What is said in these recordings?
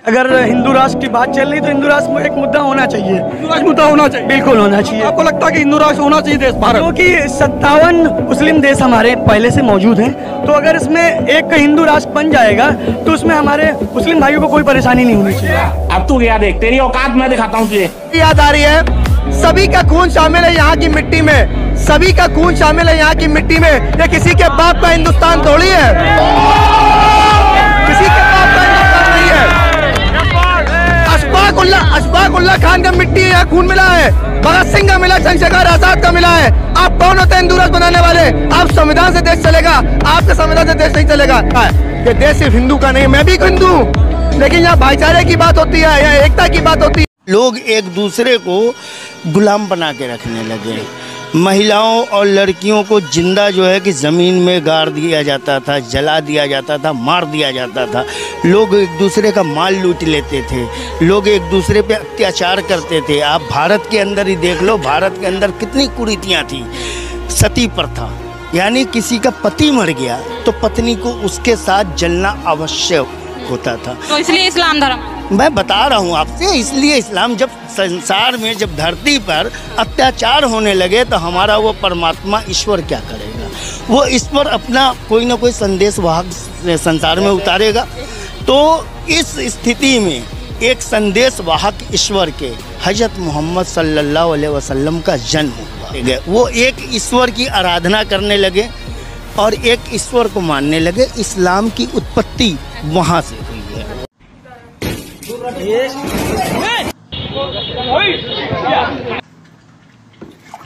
अगर हिंदू राष्ट्र की बात चल रही तो हिंदू राष्ट्र में एक मुद्दा होना चाहिए। हिंदू राष्ट्र मुद्दा होना चाहिए, बिल्कुल होना चाहिए। आपको लगता है कि हिंदू राष्ट्र होना चाहिए देश भारत? क्योंकि 57 मुस्लिम देश हमारे पहले से मौजूद हैं, तो अगर इसमें एक हिंदू राष्ट्र बन जाएगा तो उसमें हमारे मुस्लिम भाइयों को कोई परेशानी नहीं होनी चाहिए। अब तू क्या देख, तेरी औकात मैं दिखाता हूँ तुझे। याद आ रही है, सभी का खून शामिल है यहाँ की मिट्टी में, सभी का खून शामिल है यहाँ की मिट्टी में। ये किसी के बाप का हिंदुस्तान थोड़ी है, किसी के बाप का हिंदुस्तान नहीं है। अशफाक उल्लाह खान का मिट्टी है, यहाँ खून मिला है, भगत सिंह का मिला, चंद्रशेखर आजाद का मिला है। आप कौन होते हैं हिंदू राष्ट्र बनाने वाले? आप संविधान से देश चलेगा, आपके संविधान से देश नहीं चलेगा। ये देश सिर्फ हिंदू का नहीं, मैं भी हिंदू हूँ, लेकिन यहाँ भाईचारे की बात होती है, यहाँ एकता की बात होती है। लोग एक दूसरे को गुलाम बना के रखने लगे। महिलाओं और लड़कियों को जिंदा जो है कि ज़मीन में गाड़ दिया जाता था, जला दिया जाता था, मार दिया जाता था। लोग एक दूसरे का माल लूट लेते थे, लोग एक दूसरे पे अत्याचार करते थे। आप भारत के अंदर ही देख लो, भारत के अंदर कितनी कुरीतियाँ थी। सती प्रथा, यानी किसी का पति मर गया तो पत्नी को उसके साथ जलना आवश्यक होता था। तो इसलिए इस्लाम धर्म, मैं बता रहा हूँ आपसे, इसलिए इस्लाम जब संसार में, जब धरती पर अत्याचार होने लगे तो हमारा वो परमात्मा ईश्वर क्या करेगा? वो इस पर अपना कोई ना कोई संदेश वाहक संसार में उतारेगा। तो इस स्थिति में एक संदेश वाहक ईश्वर के हजरत मोहम्मद सल्लल्लाहु अलैहि वसल्लम का जन्म हुआ। वो एक ईश्वर की आराधना करने लगे और एक ईश्वर को मानने लगे। इस्लाम की उत्पत्ति वहाँ से हुई है।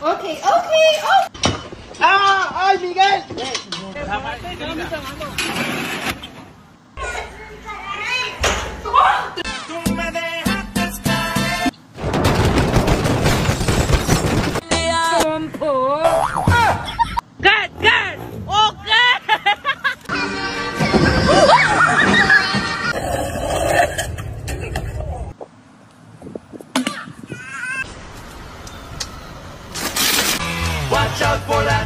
Okay, okay, oh. Ay, Miguel. Watch out for that.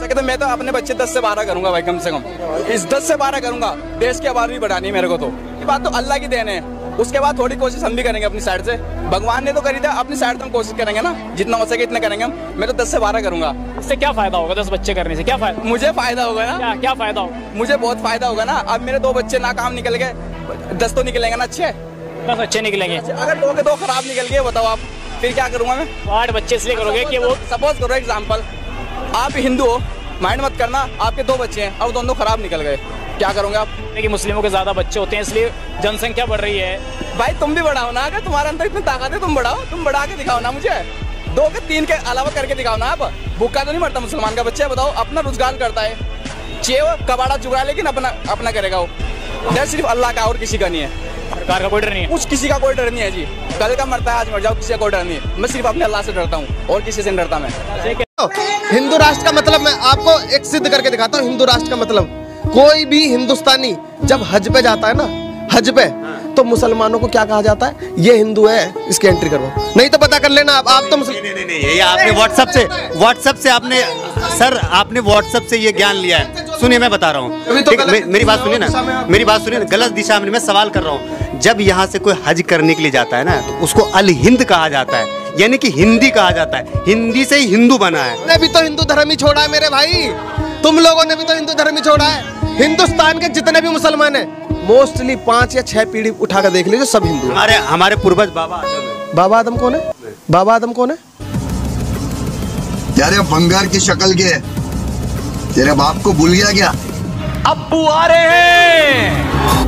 तो मैं तो अपने बच्चे 10 से 12 करूंगा भाई, कम से कम इस 10 से 12 करूंगा। देश की आबादी बढ़ानी है मेरे को। तो ये बात तो अल्लाह की देन है, उसके बाद थोड़ी कोशिश हम भी करेंगे अपनी साइड से। भगवान ने तो करी था, अपनी साइड से हम कोशिश करेंगे ना, जितना हो सके इतना करेंगे हम। मैं तो 10 से 12 करूंगा। इससे क्या फायदा होगा 10 बच्चे करने से? क्या फायदा? मुझे फायदा होगा ना। क्या फायदा होगा? मुझे बहुत फायदा होगा ना। अब मेरे 2 बच्चे नाकाम निकल गए, 10 तो निकलेंगे ना अच्छे। 10 अच्छे निकलेंगे। अगर 2 के 2 खराब निकल गए, बताओ आप फिर क्या करूंगा मैं? 8 बच्चे इसलिए करोगे कि वो, सपोज करो एग्जाम्पल, आप हिंदू हो, माइंड मत करना, आपके 2 बच्चे हैं और दोनों खराब निकल गए, क्या करोगे आप? कि मुस्लिमों के ज्यादा बच्चे होते हैं इसलिए जनसंख्या बढ़ रही है। भाई तुम भी बढ़ाओ ना, अगर तुम्हारे अंदर इतनी ताकत है तुम बढ़ाओ, तुम बढ़ा के दिखाओ ना मुझे। 2 के 3 के अलावा करके दिखाओ ना। आप भूखा तो नहीं मरता मुसलमान का बच्चा, बताओ, अपना रोजगार करता है, कबाड़ा चुरा, लेकिन अपना करेगा वो। डर सिर्फ अल्लाह का और किसी का नहीं है। सरकार का कोई डर नहीं है, कुछ किसी का कोई डर नहीं है जी। कल का मरता है, आज मर जाओ, किसी का कोई डर नहीं है। मैं सिर्फ अपने अल्लाह से डरता हूँ और किसी से नहीं डरता मैं। हिंदू राष्ट्र का मतलब मैं आपको एक सिद्ध करके दिखाता हूँ। हिंदू राष्ट्र का मतलब, कोई भी हिंदुस्तानी जब हज पे जाता है ना, हज पे, तो मुसलमानों को क्या कहा जाता है? ये हिंदू है, इसकी एंट्री करवाओ। नहीं तो पता कर लेना आप तो नहीं, ये आपने व्हाट्सएप से आपने, सर आपने व्हाट्सएप से ये ज्ञान लिया है। सुनिए मैं बता रहा हूँ, मेरी बात सुनिए ना, मेरी बात सुनिए ना। गलत दिशा में मैं सवाल कर रहा हूँ। जब यहाँ से कोई हज करने के लिए जाता है ना, तो उसको अल हिंद कहा जाता है, यानी कि हिंदी कहा जाता है। हिंदी से ही हिंदू बना है। मैंने भी तो हिंदू धर्म ही छोड़ा है मेरे भाई, तुम लोगों ने भी तो हिंदू धर्म ही छोड़ा है। हिंदुस्तान के जितने भी मुसलमान हैं, मोस्टली 5 या 6 पीढ़ी उठा कर देख लीजिए, सब हिंदू। हमारे पूर्वज बाबा आदम है। बाबा आदम कौन है? बाबा आदम कौन है? यार बंगार की शक्ल के, तेरे बाप को भूल गया क्या? अब्बू आ रहे हैं।